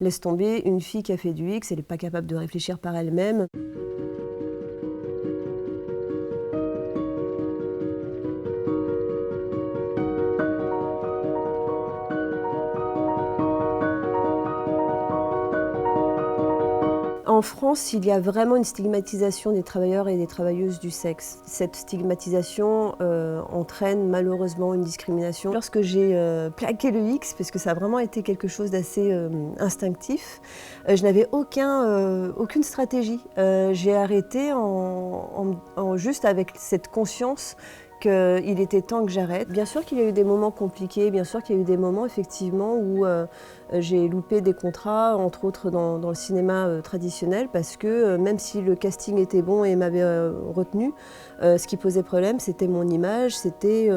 Laisse tomber, une fille qui a fait du X, elle n'est pas capable de réfléchir par elle-même. En France, il y a vraiment une stigmatisation des travailleurs et des travailleuses du sexe. Cette stigmatisation entraîne malheureusement une discrimination. Lorsque j'ai plaqué le X, parce que ça a vraiment été quelque chose d'assez instinctif, je n'avais aucune stratégie. J'ai arrêté juste avec cette conscience qu'il était temps que j'arrête. Bien sûr qu'il y a eu des moments compliqués, bien sûr qu'il y a eu des moments effectivement où j'ai loupé des contrats, entre autres dans le cinéma traditionnel, parce que même si le casting était bon et m'avait retenu, ce qui posait problème, c'était mon image, c'était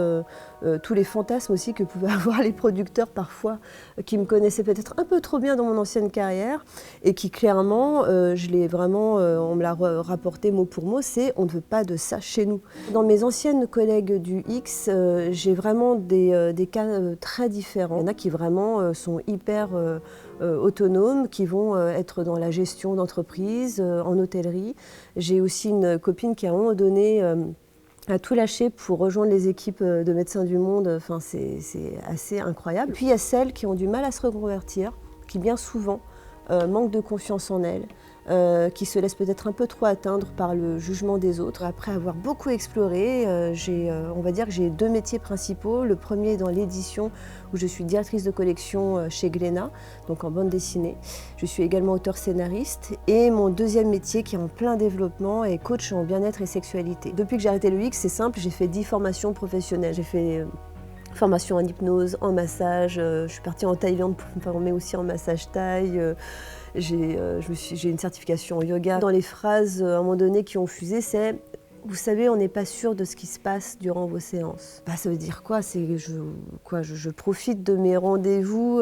tous les fantasmes aussi que pouvaient avoir les producteurs parfois, qui me connaissaient peut-être un peu trop bien dans mon ancienne carrière, et qui clairement, je l'ai vraiment, on me l'a rapporté mot pour mot, c'est on ne veut pas de ça chez nous. Dans mes anciennes collègues du X, j'ai vraiment des cas très différents. Il y en a qui vraiment sont hyper autonomes, qui vont être dans la gestion d'entreprise, en hôtellerie. J'ai aussi une copine qui à un moment donné a tout lâché pour rejoindre les équipes de Médecins du Monde. Enfin, c'est assez incroyable. Puis il y a celles qui ont du mal à se reconvertir, qui bien souvent manquent de confiance en elles, qui se laissent peut-être un peu trop atteindre par le jugement des autres. Après avoir beaucoup exploré, on va dire que j'ai deux métiers principaux. Le premier est dans l'édition, où je suis directrice de collection chez Glénat, donc en bande dessinée. Je suis également auteure-scénariste. Et mon deuxième métier, qui est en plein développement, est coach en bien-être et sexualité. Depuis que j'ai arrêté le X, c'est simple, j'ai fait 10 formations professionnelles. J'ai fait formation en hypnose, en massage, je suis partie en Thaïlande pour me former aussi en massage thaï. J'ai une certification en yoga. Dans les phrases à un moment donné qui ont fusé, c'est « Vous savez, on n'est pas sûr de ce qui se passe durant vos séances ». Ça veut dire quoi? C'est je profite de mes rendez-vous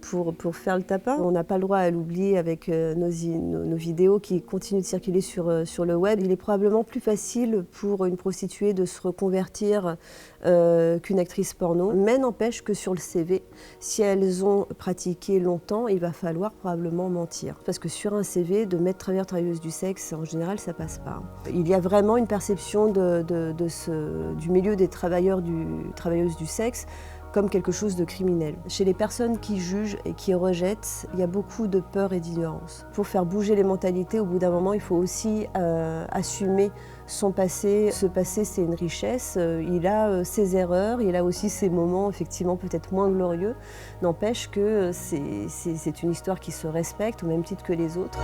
pour faire le tapin. On n'a pas le droit à l'oublier avec nos vidéos qui continuent de circuler sur le web. Il est probablement plus facile pour une prostituée de se reconvertir qu'une actrice porno. Mais n'empêche que sur le CV, si elles ont pratiqué longtemps, il va falloir probablement mentir. Parce que sur un CV, de mettre travailleuse du sexe, en général, ça passe pas. Il y a vraiment une perception du milieu des travailleuses du sexe comme quelque chose de criminel. Chez les personnes qui jugent et qui rejettent, il y a beaucoup de peur et d'ignorance. Pour faire bouger les mentalités, au bout d'un moment, il faut aussi assumer son passé. Ce passé, c'est une richesse. Il a ses erreurs, il a aussi ses moments effectivement peut-être moins glorieux. N'empêche que c'est une histoire qui se respecte au même titre que les autres.